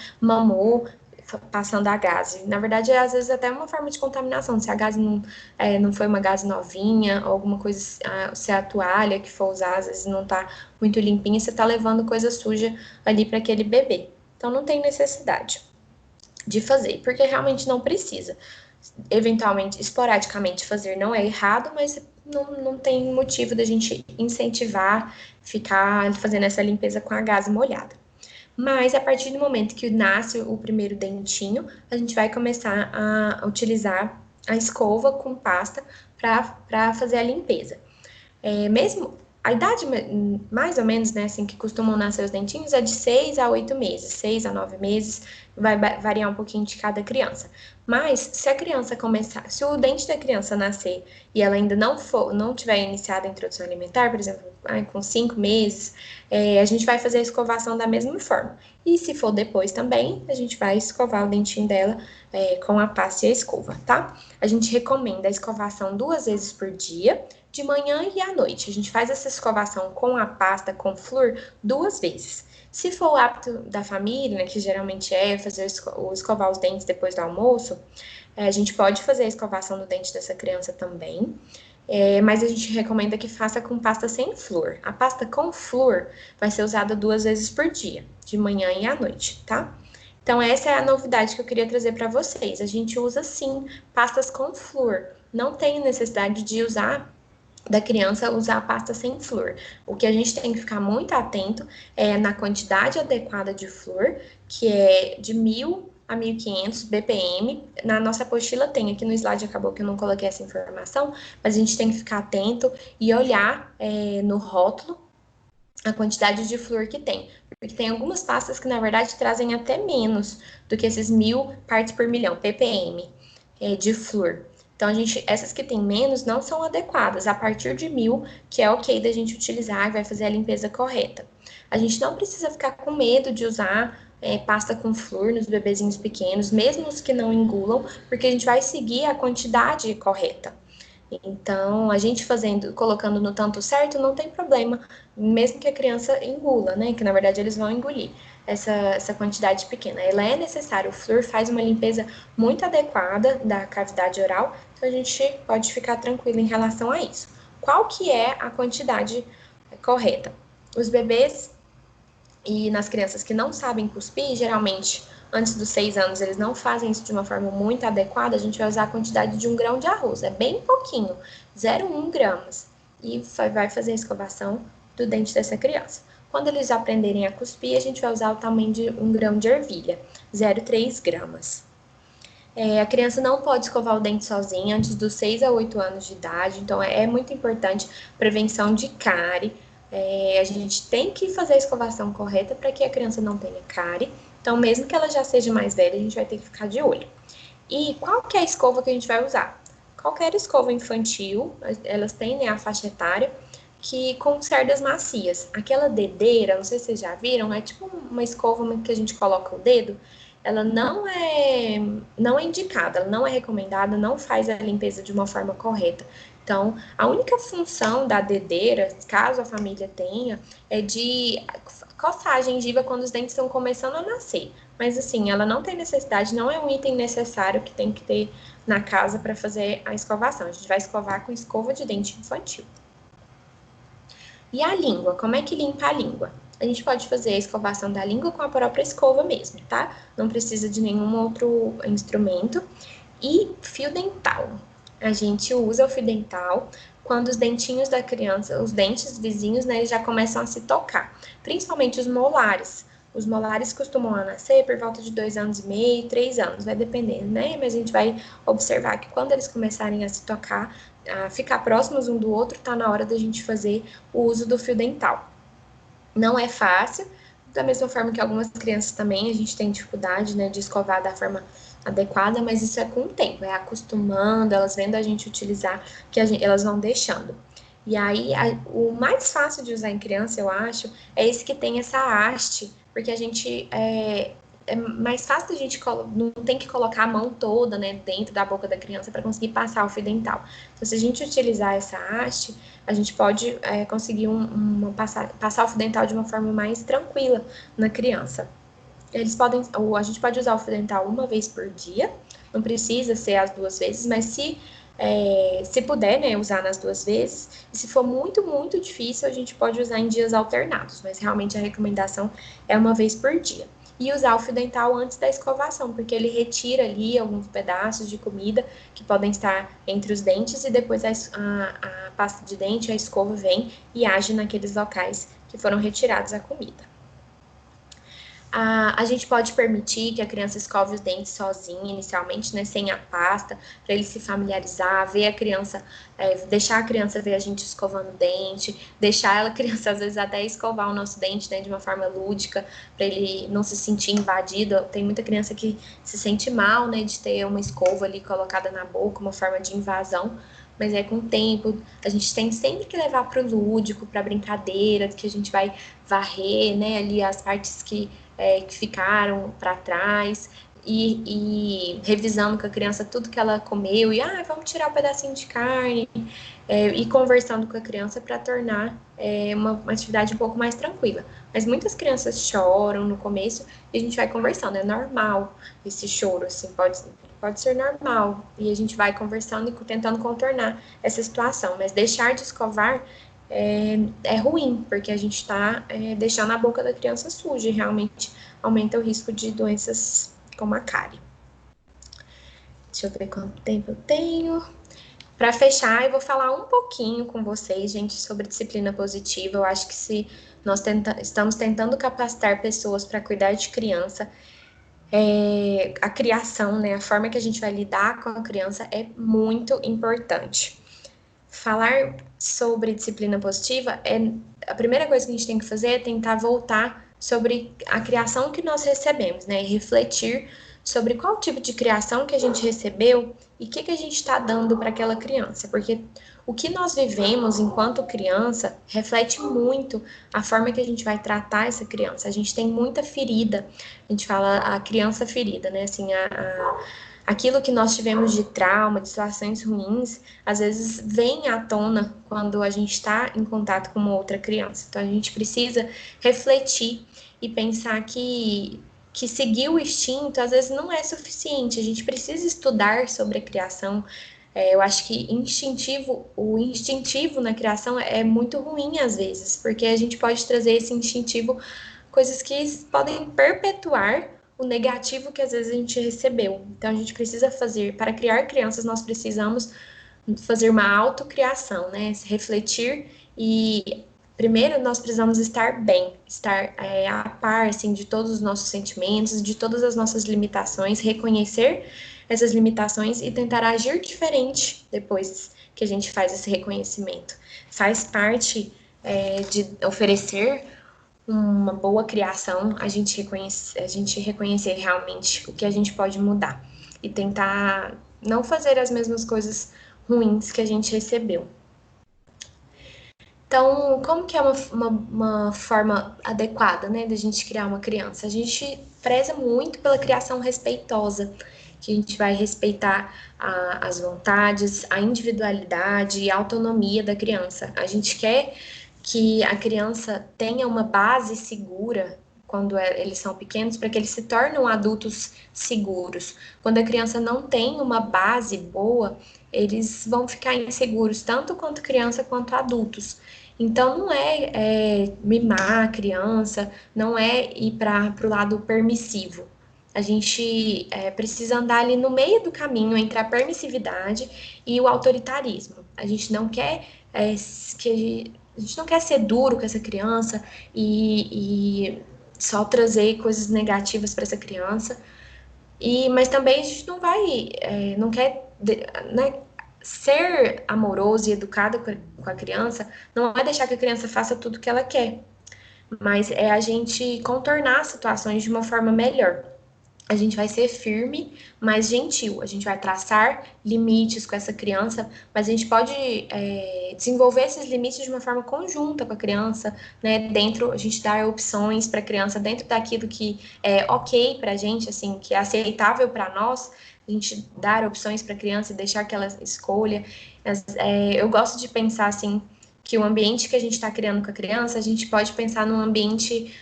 passando a gaze. Na verdade, às vezes até uma forma de contaminação. Se a gaze não foi uma gaze novinha, ou alguma coisa, se a toalha que for usar, às vezes não tá muito limpinha, você tá levando coisa suja ali para aquele bebê. Então, não tem necessidade de fazer, porque realmente não precisa. Eventualmente, esporadicamente fazer não é errado, mas não tem motivo da gente incentivar ficar fazendo essa limpeza com a gaze molhada. Mas a partir do momento que nasce o primeiro dentinho, a gente vai começar a utilizar a escova com pasta para fazer a limpeza. Mesmo a idade mais ou menos, né, assim, que costumam nascer os dentinhos é de 6 a 8 meses, 6 a 9 meses, vai variar um pouquinho de cada criança. Mas se a criança começar, se o dente da criança nascer e ela ainda não tiver iniciado a introdução alimentar, por exemplo, com 5 meses, a gente vai fazer a escovação da mesma forma. E se for depois também, a gente vai escovar o dentinho dela com a pasta e a escova, tá? A gente recomenda a escovação 2 vezes por dia, de manhã e à noite. A gente faz essa escovação com a pasta, com flúor, 2 vezes. Se for o hábito da família, né, que geralmente fazer escovar os dentes depois do almoço, a gente pode fazer a escovação do dente dessa criança também, mas a gente recomenda que faça com pasta sem flúor. A pasta com flúor vai ser usada 2 vezes por dia, de manhã e à noite, tá? Então, essa é a novidade que eu queria trazer para vocês. A gente usa, sim, pastas com flúor. Não tem necessidade de da criança usar a pasta sem flúor. O que a gente tem que ficar muito atento é na quantidade adequada de flúor, que é de 1.000 a 1.500 BPM. Na nossa apostila tem, aqui no slide acabou que eu não coloquei essa informação, mas a gente tem que ficar atento e olhar no rótulo a quantidade de flúor que tem. Porque tem algumas pastas que, na verdade, trazem até menos do que esses 1.000 partes por milhão, ppm, de flúor. Então, essas que tem menos não são adequadas. A partir de 1.000, que é ok da gente utilizar e vai fazer a limpeza correta. A gente não precisa ficar com medo de usar pasta com flúor nos bebezinhos pequenos, mesmo os que não engulam, porque a gente vai seguir a quantidade correta. Então, a gente colocando no tanto certo, não tem problema, mesmo que a criança engula, né? Que na verdade eles vão engolir essa quantidade pequena. Ela é necessária, o flúor faz uma limpeza muito adequada da cavidade oral, então a gente pode ficar tranquilo em relação a isso. Qual que é a quantidade correta? Os bebês e nas crianças que não sabem cuspir, geralmente antes dos 6 anos eles não fazem isso de uma forma muito adequada, a gente vai usar a quantidade de 1 grão de arroz, é bem pouquinho, 0,1 gramas, e vai fazer a escovação do dente dessa criança. Quando eles aprenderem a cuspir, a gente vai usar o tamanho de 1 grão de ervilha, 0,3 gramas. A criança não pode escovar o dente sozinha antes dos 6 a 8 anos de idade, então é muito importante prevenção de cárie. A gente tem que fazer a escovação correta para que a criança não tenha cárie. Então, mesmo que ela já seja mais velha, a gente vai ter que ficar de olho. E qual que é a escova que a gente vai usar? Qualquer escova infantil, elas têm, né, a faixa etária, que com cerdas macias. Aquela dedeira, não sei se vocês já viram, é tipo uma escova que a gente coloca o dedo. Ela não é indicada, ela não é recomendada, não faz a limpeza de uma forma correta. Então, a única função da dedeira, caso a família tenha, é de coçar a gengiva quando os dentes estão começando a nascer. Mas assim, ela não tem necessidade, não é um item necessário que tem que ter na casa para fazer a escovação. A gente vai escovar com escova de dente infantil. E a língua, como é que limpa a língua? A gente pode fazer a escovação da língua com a própria escova mesmo, tá? Não precisa de nenhum outro instrumento. E fio dental. A gente usa o fio dental quando os dentinhos da criança, os dentes vizinhos, né, eles já começam a se tocar. Principalmente os molares. Os molares costumam nascer por volta de 2 anos e meio, 3 anos, vai dependendo, né? Mas a gente vai observar que quando eles começarem a se tocar, a ficar próximos um do outro, tá na hora da gente fazer o uso do fio dental. Não é fácil, da mesma forma que algumas crianças também, a gente tem dificuldade, né, de escovar da forma adequada, mas isso é com o tempo, é acostumando, elas vendo a gente utilizar, que elas vão deixando. E aí, o mais fácil de usar em criança, eu acho, é esse que tem essa haste, porque a gente é mais fácil da gente não tem que colocar a mão toda, né, dentro da boca da criança para conseguir passar o fio dental. Então, se a gente utilizar essa haste, a gente pode conseguir passar o fio dental de uma forma mais tranquila na criança. A gente pode usar o fio dental uma vez por dia, não precisa ser as 2 vezes, mas se puder, né, usar nas 2 vezes, e se for muito, muito difícil, a gente pode usar em dias alternados, mas realmente a recomendação é uma vez por dia. E usar o fio dental antes da escovação, porque ele retira ali alguns pedaços de comida que podem estar entre os dentes e depois a pasta de dente, a escova vem e age naqueles locais que foram retirados a comida. A gente pode permitir que a criança escove os dentes sozinha, inicialmente, né, sem a pasta, para ele se familiarizar, ver a criança, deixar a criança ver a gente escovando o dente, deixar a criança, às vezes, até escovar o nosso dente, né, de uma forma lúdica, para ele não se sentir invadido. Tem muita criança que se sente mal, né, de ter uma escova ali colocada na boca, uma forma de invasão, mas com o tempo, a gente tem sempre que levar para o lúdico, para a brincadeira, que a gente vai varrer, né, ali as partes que ficaram para trás e revisando com a criança tudo que ela comeu e vamos tirar um pedacinho de carne e conversando com a criança para tornar uma atividade um pouco mais tranquila. Mas muitas crianças choram no começo e a gente vai conversando, é normal esse choro, assim, pode ser normal, e a gente vai conversando e tentando contornar essa situação, mas deixar de escovar é ruim, porque a gente está deixando a boca da criança suja e realmente aumenta o risco de doenças como a cárie. Deixa eu ver quanto tempo eu tenho. Para fechar, eu vou falar um pouquinho com vocês, gente, sobre disciplina positiva. Eu acho que se nós estamos tentando capacitar pessoas para cuidar de criança, A criação, né, a forma que a gente vai lidar com a criança é muito importante. Falar sobre disciplina positiva a primeira coisa que a gente tem que fazer é tentar voltar sobre a criação que nós recebemos, né? E refletir sobre qual tipo de criação que a gente recebeu e o que a gente está dando para aquela criança, porque o que nós vivemos enquanto criança reflete muito a forma que a gente vai tratar essa criança. A gente tem muita ferida, a gente fala a criança ferida, né? Assim, aquilo que nós tivemos de trauma, de situações ruins, às vezes vem à tona quando a gente está em contato com uma outra criança. Então a gente precisa refletir e pensar que seguir o instinto às vezes não é suficiente. A gente precisa estudar sobre a criação. Eu acho que o instintivo na criação é muito ruim às vezes, porque a gente pode trazer esse instintivo coisas que podem perpetuar o negativo que às vezes a gente recebeu. Então a gente precisa fazer, para criar crianças, nós precisamos fazer uma autocriação, né? Se refletir e primeiro nós precisamos estar bem, estar a par assim, de todos os nossos sentimentos, de todas as nossas limitações, reconhecer essas limitações e tentar agir diferente depois que a gente faz esse reconhecimento. Faz parte de oferecer uma boa criação, a gente reconhecer realmente o que a gente pode mudar e tentar não fazer as mesmas coisas ruins que a gente recebeu. Então, como que é uma forma adequada, né, da gente criar uma criança? A gente preza muito pela criação respeitosa, que a gente vai respeitar as vontades, a individualidade e a autonomia da criança. A gente quer que a criança tenha uma base segura quando eles são pequenos, para que eles se tornem adultos seguros. Quando a criança não tem uma base boa, eles vão ficar inseguros, tanto quanto criança quanto adultos. Então, não é mimar a criança, não é ir para o lado permissivo. A gente precisa andar ali no meio do caminho entre a permissividade e o autoritarismo. A gente não quer a gente não quer ser duro com essa criança e só trazer coisas negativas para essa criança. Mas também a gente não vai, não quer, né, ser amoroso e educado com a criança, não é deixar que a criança faça tudo que ela quer, mas é a gente contornar as situações de uma forma melhor. A gente vai ser firme, mas gentil. A gente vai traçar limites com essa criança, mas a gente pode desenvolver esses limites de uma forma conjunta com a criança, né? Dentro, a gente dar opções para a criança dentro daquilo que é ok para a gente, assim, que é aceitável para nós. A gente dar opções para a criança e deixar que ela escolha. Eu gosto de pensar assim que o ambiente que a gente está criando com a criança, a gente pode pensar num ambiente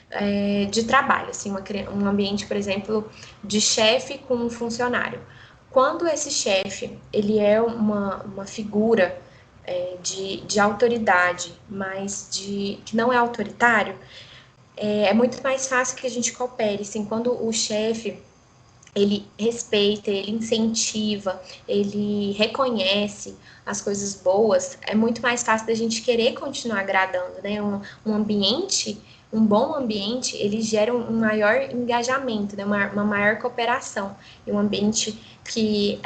de trabalho, assim, um ambiente, por exemplo, de chefe com um funcionário. Quando esse chefe ele é uma figura de autoridade, mas que não é autoritário, é muito mais fácil que a gente coopere. Assim, quando o chefe ele respeita, ele incentiva, ele reconhece as coisas boas, é muito mais fácil da gente querer continuar agradando, né? Um ambiente, um bom ambiente, ele gera um maior engajamento, né? Uma maior cooperação. E um ambiente que,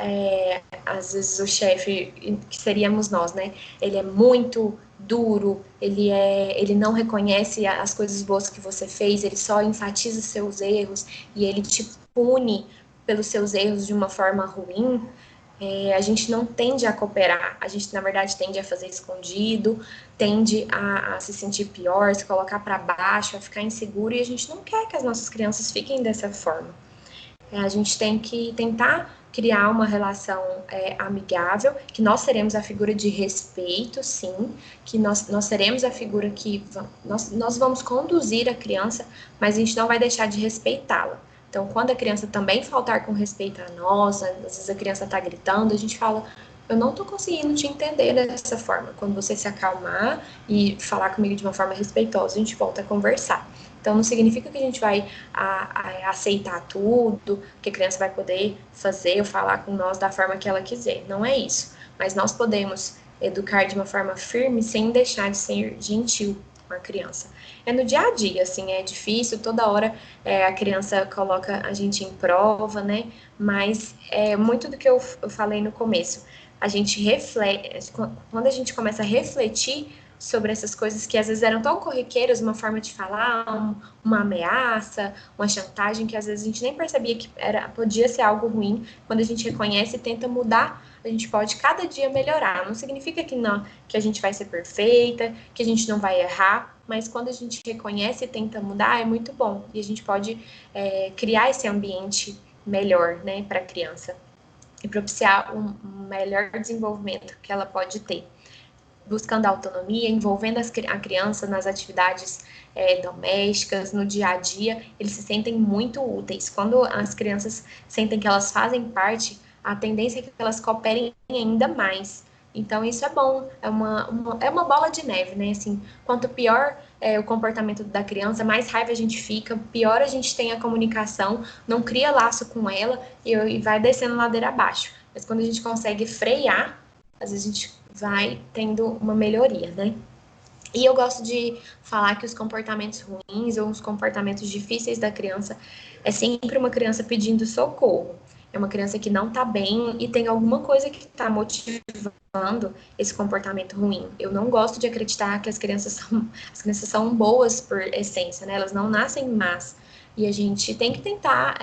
às vezes, o chefe, que seríamos nós, né? Ele é muito duro, ele não reconhece as coisas boas que você fez, ele só enfatiza seus erros e ele te pune pelos seus erros de uma forma ruim, a gente não tende a cooperar, a gente na verdade tende a fazer escondido, tende a se sentir pior, se colocar para baixo, a ficar inseguro, e a gente não quer que as nossas crianças fiquem dessa forma. A gente tem que tentar criar uma relação amigável, que nós seremos a figura de respeito, sim, que nós seremos a figura que nós vamos conduzir a criança, mas a gente não vai deixar de respeitá-la. Então, quando a criança também faltar com respeito a nós, às vezes a criança está gritando, a gente fala, eu não estou conseguindo te entender dessa forma. Quando você se acalmar e falar comigo de uma forma respeitosa, a gente volta a conversar. Então, não significa que a gente vai aceitar tudo, que a criança vai poder fazer ou falar com nós da forma que ela quiser. Não é isso. Mas nós podemos educar de uma forma firme sem deixar de ser gentil. com a criança? É no dia a dia, assim, é difícil, toda hora a criança coloca a gente em prova, né? Mas é muito do que eu falei no começo. A gente reflete, quando a gente começa a refletir sobre essas coisas que às vezes eram tão corriqueiras, uma forma de falar, uma ameaça, uma chantagem, que às vezes a gente nem percebia que podia ser algo ruim. Quando a gente reconhece e tenta mudar, a gente pode cada dia melhorar. Não significa que não, que a gente vai ser perfeita, que a gente não vai errar, mas quando a gente reconhece e tenta mudar, é muito bom. E a gente pode criar esse ambiente melhor, né, para a criança e propiciar um melhor desenvolvimento que ela pode ter. Buscando autonomia, envolvendo a criança nas atividades domésticas, no dia a dia, eles se sentem muito úteis. Quando as crianças sentem que elas fazem parte, a tendência é que elas cooperem ainda mais. Então, isso é bom, é uma bola de neve, né? Assim, quanto pior o comportamento da criança, mais raiva a gente fica, pior a gente tem a comunicação, não cria laço com ela e vai descendo ladeira abaixo. Mas quando a gente consegue frear, às vezes a gente vai tendo uma melhoria, né? E eu gosto de falar que os comportamentos ruins ou os comportamentos difíceis da criança é sempre uma criança pedindo socorro. É uma criança que não tá bem e tem alguma coisa que tá motivando esse comportamento ruim. Eu não gosto de acreditar que as crianças são boas por essência, né? Elas não nascem más. E a gente tem que tentar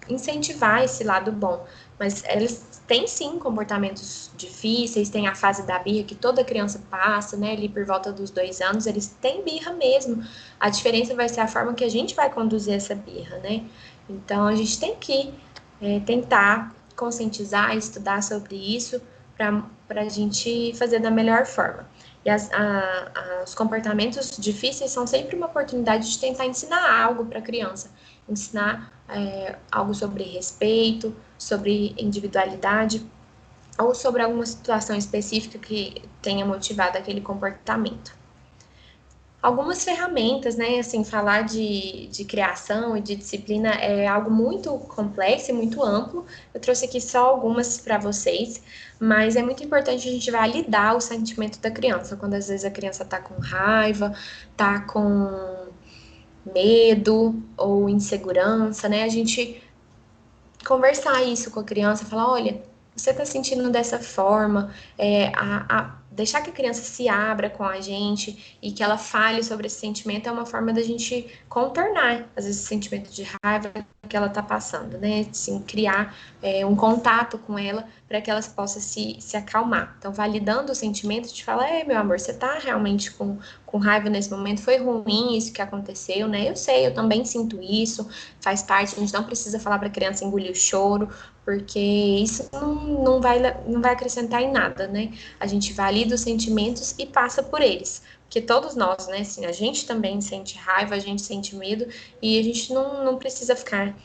incentivar esse lado bom. Mas eles têm sim comportamentos difíceis, tem a fase da birra que toda criança passa, né? Ali por volta dos 2 anos, eles têm birra mesmo. A diferença vai ser a forma que a gente vai conduzir essa birra, né? Então a gente tem que tentar conscientizar, estudar sobre isso para a gente fazer da melhor forma. E os comportamentos difíceis são sempre uma oportunidade de tentar ensinar algo para a criança, ensinar algo sobre respeito, sobre individualidade, ou sobre alguma situação específica que tenha motivado aquele comportamento. Algumas ferramentas, né, assim, falar de criação e de disciplina é algo muito complexo e muito amplo. Eu trouxe aqui só algumas para vocês, mas é muito importante a gente validar o sentimento da criança, quando às vezes a criança está com raiva, está com medo ou insegurança, né, a gente conversar isso com a criança, falar, olha, você está sentindo dessa forma, deixar que a criança se abra com a gente e que ela fale sobre esse sentimento é uma forma da gente contornar, às vezes, esse sentimento de raiva que ela está passando, né? Assim, criar um contato com ela para que ela possa se acalmar. Então, validando o sentimento, de falar, meu amor, você está realmente com raiva nesse momento, foi ruim isso que aconteceu, né? Eu sei, eu também sinto isso, faz parte, a gente não precisa falar para a criança engolir o choro, porque isso não vai acrescentar em nada, né? A gente valida os sentimentos e passa por eles. Porque todos nós, né, assim, a gente também sente raiva, a gente sente medo, e a gente não precisa ficar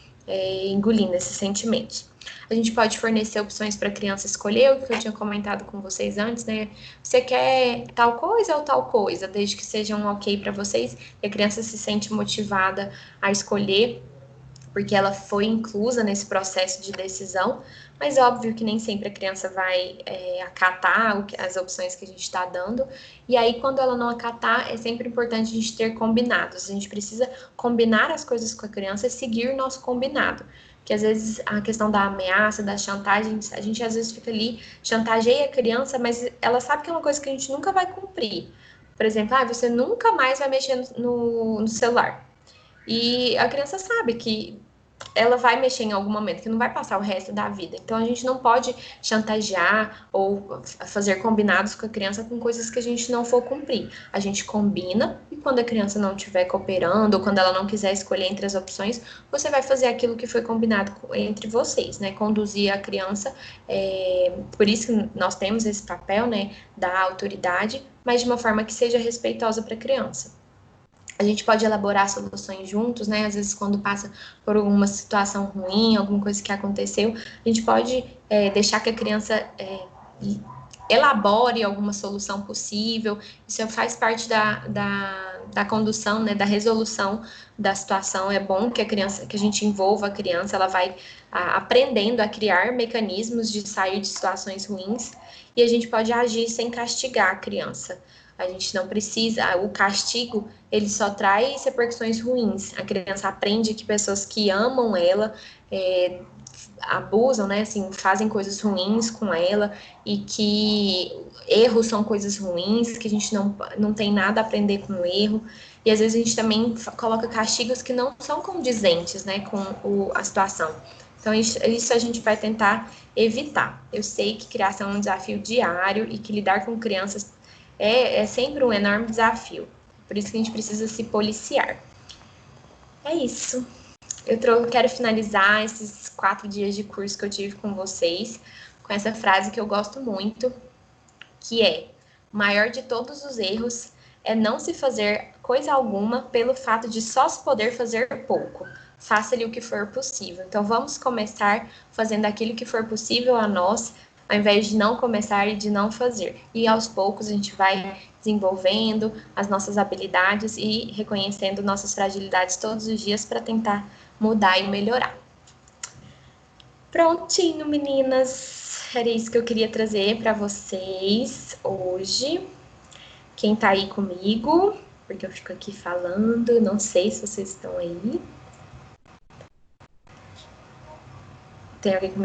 engolindo esses sentimentos. A gente pode fornecer opções para a criança escolher, o que eu tinha comentado com vocês antes, né? Você quer tal coisa ou tal coisa, desde que sejam ok para vocês, e a criança se sente motivada a escolher porque ela foi inclusa nesse processo de decisão, mas óbvio que nem sempre a criança vai acatar as opções que a gente está dando, e aí quando ela não acatar, é sempre importante a gente ter combinados, a gente precisa combinar as coisas com a criança e seguir o nosso combinado, que às vezes a questão da ameaça, da chantagem, a gente às vezes fica ali, chantageia a criança, mas ela sabe que é uma coisa que a gente nunca vai cumprir. Por exemplo, você nunca mais vai mexer no celular. E a criança sabe que ela vai mexer em algum momento, que não vai passar o resto da vida. Então a gente não pode chantagear ou fazer combinados com a criança com coisas que a gente não for cumprir. A gente combina e quando a criança não estiver cooperando ou quando ela não quiser escolher entre as opções, você vai fazer aquilo que foi combinado entre vocês, né? Conduzir a criança. Por isso que nós temos esse papel, né, da autoridade, mas de uma forma que seja respeitosa para a criança. A gente pode elaborar soluções juntos, né? Às vezes, quando passa por alguma situação ruim, alguma coisa que aconteceu, a gente pode deixar que a criança elabore alguma solução possível. Isso faz parte da condução, né? Da resolução da situação. É bom que a gente envolva a criança, ela vai aprendendo a criar mecanismos de sair de situações ruins, e a gente pode agir sem castigar a criança. A gente não precisa, o castigo, ele só traz repercussões ruins. A criança aprende que pessoas que amam ela abusam, né, assim, fazem coisas ruins com ela e que erros são coisas ruins, que a gente não tem nada a aprender com o erro. E às vezes a gente também coloca castigos que não são condizentes, né, com a situação. Então, isso a gente vai tentar evitar. Eu sei que criação é um desafio diário e que lidar com crianças é sempre um enorme desafio. Por isso que a gente precisa se policiar. É isso. Eu quero finalizar esses 4 dias de curso que eu tive com vocês com essa frase que eu gosto muito, que é: o maior de todos os erros é não se fazer coisa alguma pelo fato de só se poder fazer pouco. Faça-lhe o que for possível. Então, vamos começar fazendo aquilo que for possível a nós, ao invés de não começar e de não fazer. E aos poucos a gente vai desenvolvendo as nossas habilidades e reconhecendo nossas fragilidades todos os dias para tentar mudar e melhorar. Prontinho, meninas. Era isso que eu queria trazer para vocês hoje. Quem tá aí comigo, porque eu fico aqui falando, não sei se vocês estão aí. Tem alguém comigo?